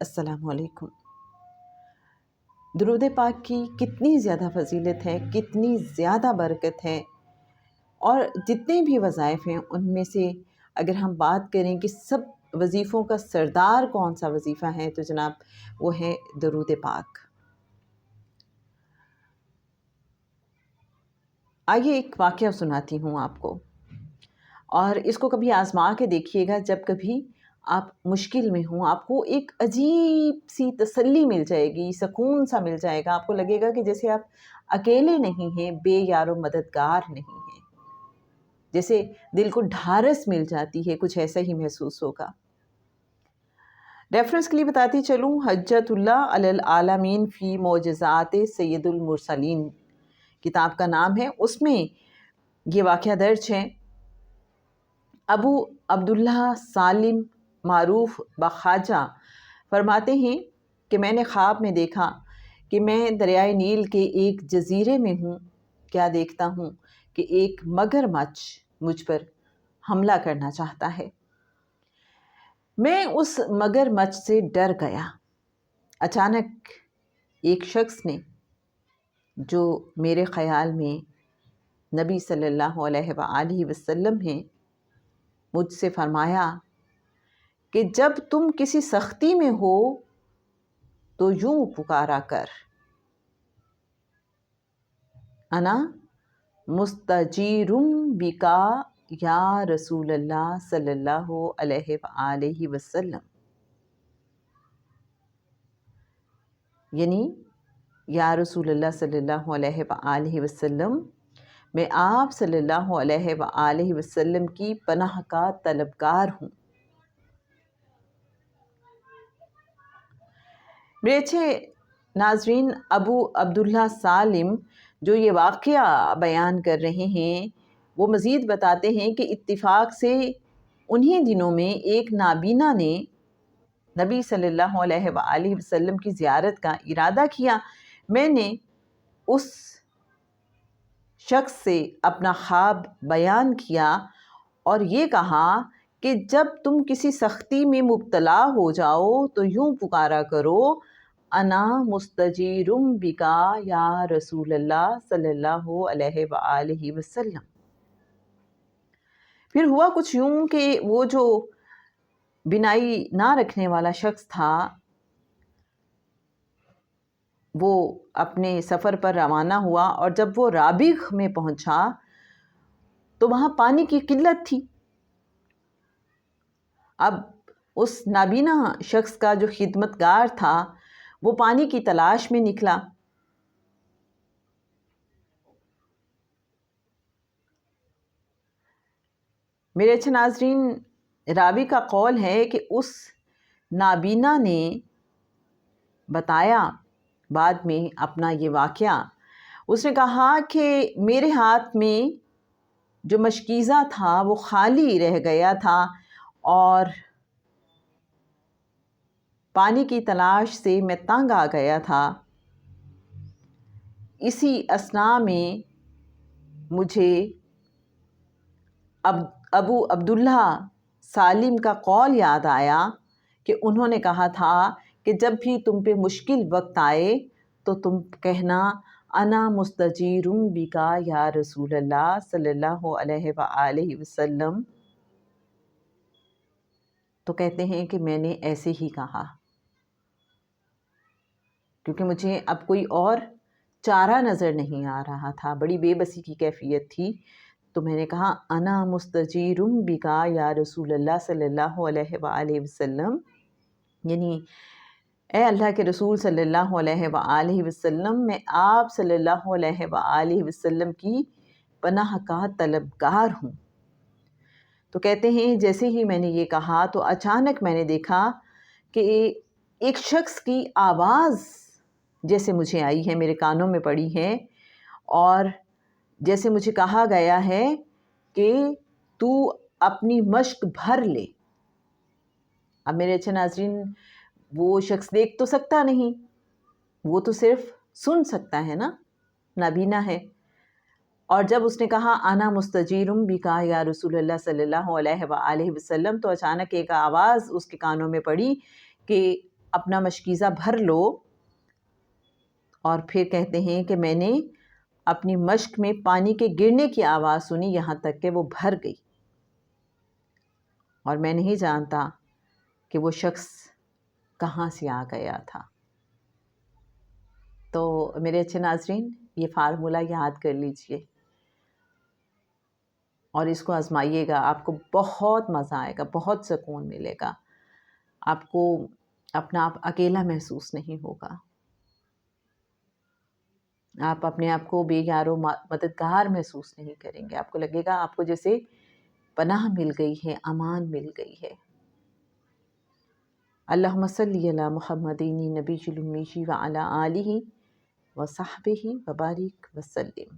السلام علیکم۔ درود پاک کی کتنی زیادہ فضیلت ہے، کتنی زیادہ برکت ہے، اور جتنے بھی وظائف ہیں ان میں سے اگر ہم بات کریں کہ سب وظیفوں کا سردار کون سا وظیفہ ہے تو جناب وہ ہے درود پاک۔ آئیے ایک واقعہ سناتی ہوں آپ کو، اور اس کو کبھی آزما کے دیکھیے گا۔ جب کبھی آپ مشکل میں ہوں، آپ کو ایک عجیب سی تسلی مل جائے گی، سکون سا مل جائے گا، آپ کو لگے گا کہ جیسے آپ اکیلے نہیں ہیں، بے یار و مددگار نہیں ہیں، جیسے دل کو ڈھارس مل جاتی ہے، کچھ ایسا ہی محسوس ہوگا۔ ریفرنس کے لیے بتاتی چلوں، حجت اللہ علی العالمین فی معجزات سید المرسلین کتاب کا نام ہے، اس میں یہ واقعہ درج ہے۔ ابو عبداللہ سالم معروف بخواجہ فرماتے ہیں کہ میں نے خواب میں دیکھا کہ میں دریائے نیل کے ایک جزیرے میں ہوں۔ کیا دیکھتا ہوں کہ ایک مگرمچھ مجھ پر حملہ کرنا چاہتا ہے۔ میں اس مگرمچھ سے ڈر گیا۔ اچانک ایک شخص نے، جو میرے خیال میں نبی صلی اللہ علیہ وآلہ وسلم ہیں، مجھ سے فرمایا کہ جب تم کسی سختی میں ہو تو یوں پکارا کر، انا مستجیرم بکا یا رسول اللہ صلی اللہ علیہ وآلہ وسلم، یعنی یا رسول اللہ صلی اللہ علیہ وآلہ وسلم، میں آپ صلی اللہ علیہ وآلہ وسلم کی پناہ کا طلبگار ہوں۔ میرے اچھے ناظرین، ابو عبداللہ سالم جو یہ واقعہ بیان کر رہے ہیں، وہ مزید بتاتے ہیں کہ اتفاق سے انہی دنوں میں ایک نابینا نے نبی صلی اللہ علیہ وآلہ وسلم کی زیارت کا ارادہ کیا۔ میں نے اس شخص سے اپنا خواب بیان کیا اور یہ کہا کہ جب تم کسی سختی میں مبتلا ہو جاؤ تو یوں پکارا کرو، انا مستجیرم بکا یا رسول اللہ صلی اللہ علیہ وآلہ وسلم۔ پھر ہوا کچھ یوں کہ وہ جو بینائی نہ رکھنے والا شخص تھا، وہ اپنے سفر پر روانہ ہوا، اور جب وہ رابغ میں پہنچا تو وہاں پانی کی قلت تھی۔ اب اس نابینا شخص کا جو خدمتگار تھا وہ پانی کی تلاش میں نکلا۔ میرے اچھے ناظرین، راوی کا قول ہے کہ اس نابینا نے بتایا بعد میں اپنا یہ واقعہ۔ اس نے کہا کہ میرے ہاتھ میں جو مشکیزہ تھا وہ خالی رہ گیا تھا، اور پانی کی تلاش سے میں تنگ آ گیا تھا۔ اسی اثناء میں مجھے ابو عبداللہ سالم کا قول یاد آیا کہ انہوں نے کہا تھا کہ جب بھی تم پہ مشکل وقت آئے تو تم کہنا، انا مستجیرم بکا یا رسول اللہ صلی اللہ علیہ وآلہ وسلم۔ تو کہتے ہیں کہ میں نے ایسے ہی کہا، کیونکہ مجھے اب کوئی اور چارہ نظر نہیں آ رہا تھا، بڑی بے بسی کی کیفیت تھی۔ تو میں نے کہا، انا مستجیرم بکا یا رسول اللہ صلی اللہ علیہ وآلہ وسلم، یعنی اے اللہ کے رسول صلی اللہ علیہ وآلہ وسلم، میں آپ صلی اللہ علیہ وآلہ وسلم کی پناہ کا طلبگار ہوں۔ تو کہتے ہیں جیسے ہی میں نے یہ کہا تو اچانک میں نے دیکھا کہ ایک شخص کی آواز جیسے مجھے آئی ہے، میرے کانوں میں پڑی ہے، اور جیسے مجھے کہا گیا ہے کہ تو اپنی مشق بھر لے۔ اب میرے اچھے ناظرین، وہ شخص دیکھ تو سکتا نہیں، وہ تو صرف سن سکتا ہے نا، نابینا ہے۔ اور جب اس نے کہا انا مستجیرم بکا یا رسول اللہ صلی اللہ علیہ وآلہ وسلم، تو اچانک ایک آواز اس کے کانوں میں پڑی کہ اپنا مشکیزہ بھر لو، اور پھر کہتے ہیں کہ میں نے اپنی مشق میں پانی کے گرنے کی آواز سنی یہاں تک کہ وہ بھر گئی، اور میں نہیں جانتا کہ وہ شخص کہاں سے آ گیا تھا۔ تو میرے اچھے ناظرین، یہ فارمولہ یاد کر لیجئے اور اس کو آزمائیے گا، آپ کو بہت مزہ آئے گا، بہت سکون ملے گا، آپ کو اپنا آپ اکیلا محسوس نہیں ہوگا، آپ اپنے آپ کو بے یار و مددگار محسوس نہیں کریں گے، آپ کو لگے گا آپ کو جیسے پناہ مل گئی ہے، امان مل گئی ہے۔ اللہم صلی علی محمد نبی الامی وعلی آلہ وصحبہ وبارک وسلم۔